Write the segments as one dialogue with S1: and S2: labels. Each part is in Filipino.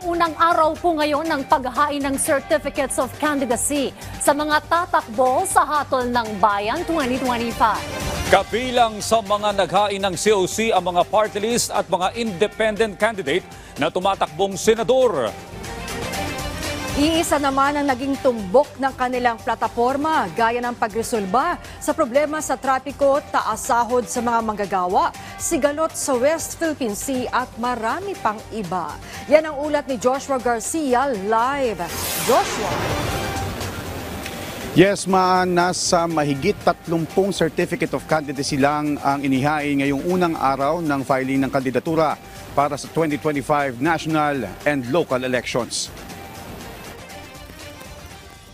S1: Unang araw po ngayon ng paghahain ng Certificates of Candidacy sa mga tatakbo sa Hatol ng Bayan 2025.
S2: Kabilang sa mga naghain ng COC ang mga party list at mga independent candidate na tumatakbong senador.
S3: Iisa naman ang naging tumbok ng kanilang plataporma gaya ng pagresolba sa problema sa trapiko, taas sahod sa mga manggagawa, sigalot sa West Philippine Sea at marami pang iba. Yan ang ulat ni Joshua Garcia live. Joshua.
S4: Yes, nasa mahigit 30 Certificate of Candidacy lang ang inihain ngayong unang araw ng filing ng kandidatura para sa 2025 national and local elections.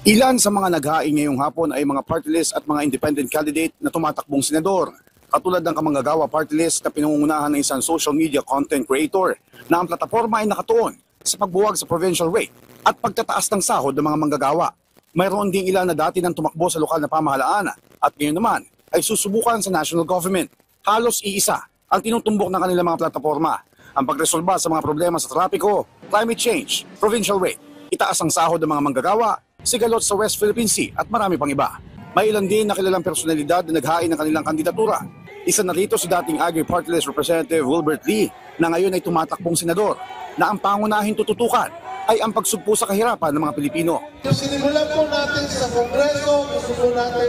S4: Ilan sa mga naghain ngayong hapon ay mga party list at mga independent candidate na tumatakbong senador. Katulad ng Kamanggagawa party list na pinangungunahan ng isang social media content creator na ang plataforma ay nakatuon sa pagbuwag sa provincial rate at pagtataas ng sahod ng mga manggagawa. Mayroon ding ilan na dati nang tumakbo sa lokal na pamahalaan at ngayon naman ay susubukan sa national government. Halos iisa ang tinutumbok ng kanilang mga plataforma. Ang pagresolba sa mga problema sa trapiko, climate change, provincial rate, itaas ang sahod ng mga manggagawa, sigalot sa West Philippine Sea at marami pang iba. May ilan din na kilalang personalidad na naghain ng kanilang kandidatura. Isa na rito si dating Agri Party List Representative Wilbert Lee na ngayon ay tumatakbong senador na ang pangunahing tututukan ay ang pagsugpo sa kahirapan ng mga Pilipino.
S5: Sinimulan po natin sa Kongreso, gusto po natin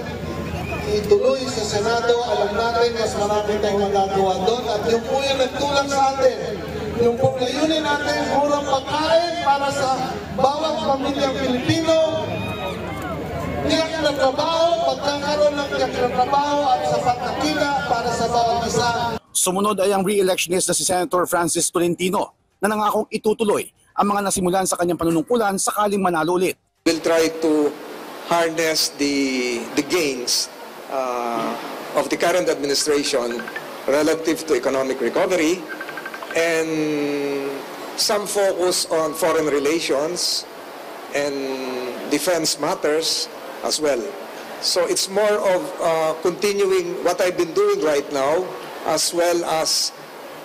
S5: ituloy sa Senado. Alam natin mas marami tayong magagawa doon at yung po yung nagtulak sa atin. Yung po layunin natin murang pagkain para sa bawat pamilyang Pilipino, tiyak na trabaho, pagkakaroon ng tiyak na trabaho at sapat na kita para sa bawat isa.
S4: Sumunod ay ang re-electionist na si Senator Francis Tolentino na nangakong itutuloy ang mga nasimulan sa kanyang panunungkulan sakaling manalo ulit.
S6: We'll try to harness the gains of the current administration relative to economic recovery and some focus on foreign relations and defense matters as well. So it's more of continuing what I've been doing right now as well as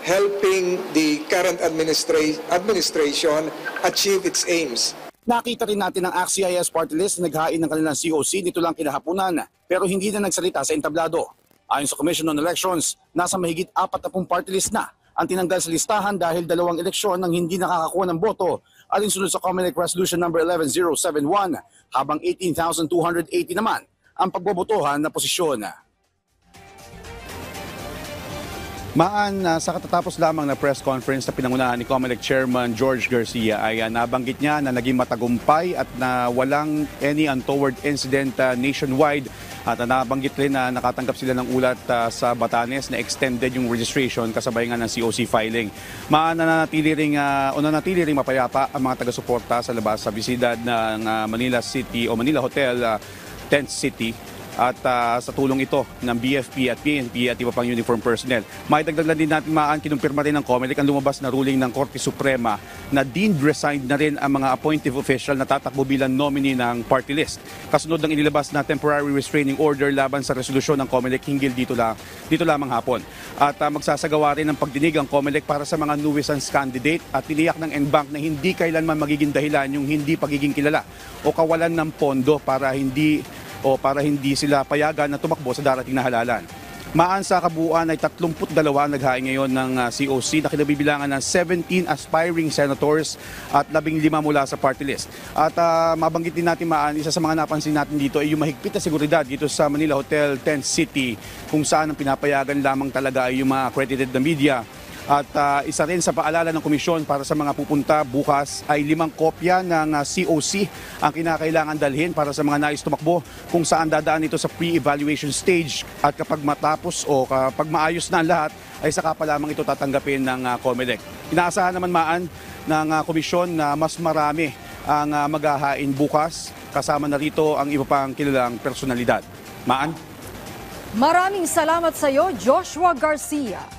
S6: helping the current administration achieve its aims.
S4: Nakita rin natin ang ACT-CIS party list na naghain ng kanilang COC nito lang kinahapunan pero hindi na nagsalita sa entablado. Ayon sa Commission on Elections, nasa mahigit 40 party list na ang tinanggal sa listahan dahil dalawang eleksyon nang hindi nakakakuha ng boto alinsunod sa Comelec Resolution No. 11071 habang 18,280 naman ang pagbobotohan na posisyon. Sa katatapos lamang na press conference na pinangunahan ni Comelec Chairman George Garcia ay nabanggit niya na naging matagumpay at na walang any untoward incident nationwide at nabanggit rin na nakatanggap sila ng ulat sa Batanes na extended yung registration kasabay nga ng COC filing. Nanatili ring mapayapa ang mga taga-suporta sa labas sa bisidad ng Manila City o Manila Hotel Tent City. At sa tulong ito ng BFP at PNP at iba pang uniform personnel. May dagdag din natin kinumpirma rin ng Comelec ang lumabas na ruling ng Korte Suprema na deemed resigned na rin ang mga appointive official na tatakbo bilang nominee ng party list. Kasunod ng inilabas na temporary restraining order laban sa resolusyon ng Comelec hinggil dito lamang hapon. At magsasagawa rin ng pagdinig ang Comelec para sa mga nuisance candidate at tiniyak ng NBank na hindi kailanman magiging dahilan yung hindi pagiging kilala o kawalan ng pondo para hindi sila payagan na tumakbo sa darating na halalan. Sa kabuuan ay 32 naghain ngayon ng COC na kinabibilangan ng 17 aspiring senators at 15 mula sa party list. At mabanggit din natin isa sa mga napansin natin dito ay yung mahigpit na seguridad dito sa Manila Hotel Tent City kung saan ang pinapayagan lamang talaga ay yung mga accredited na media. At isa rin sa paalala ng komisyon para sa mga pupunta bukas ay 5 kopya ng COC ang kinakailangan dalhin para sa mga nais tumakbo kung saan dadaan ito sa pre-evaluation stage at kapag matapos o kapag maayos na ang lahat ay saka pa lamang ito tatanggapin ng Comelec. Inaasahan naman ng komisyon na mas marami ang maghahain bukas kasama na rito ang iba pang kilalang personalidad.
S3: Maraming salamat sa iyo, Joshua Garcia.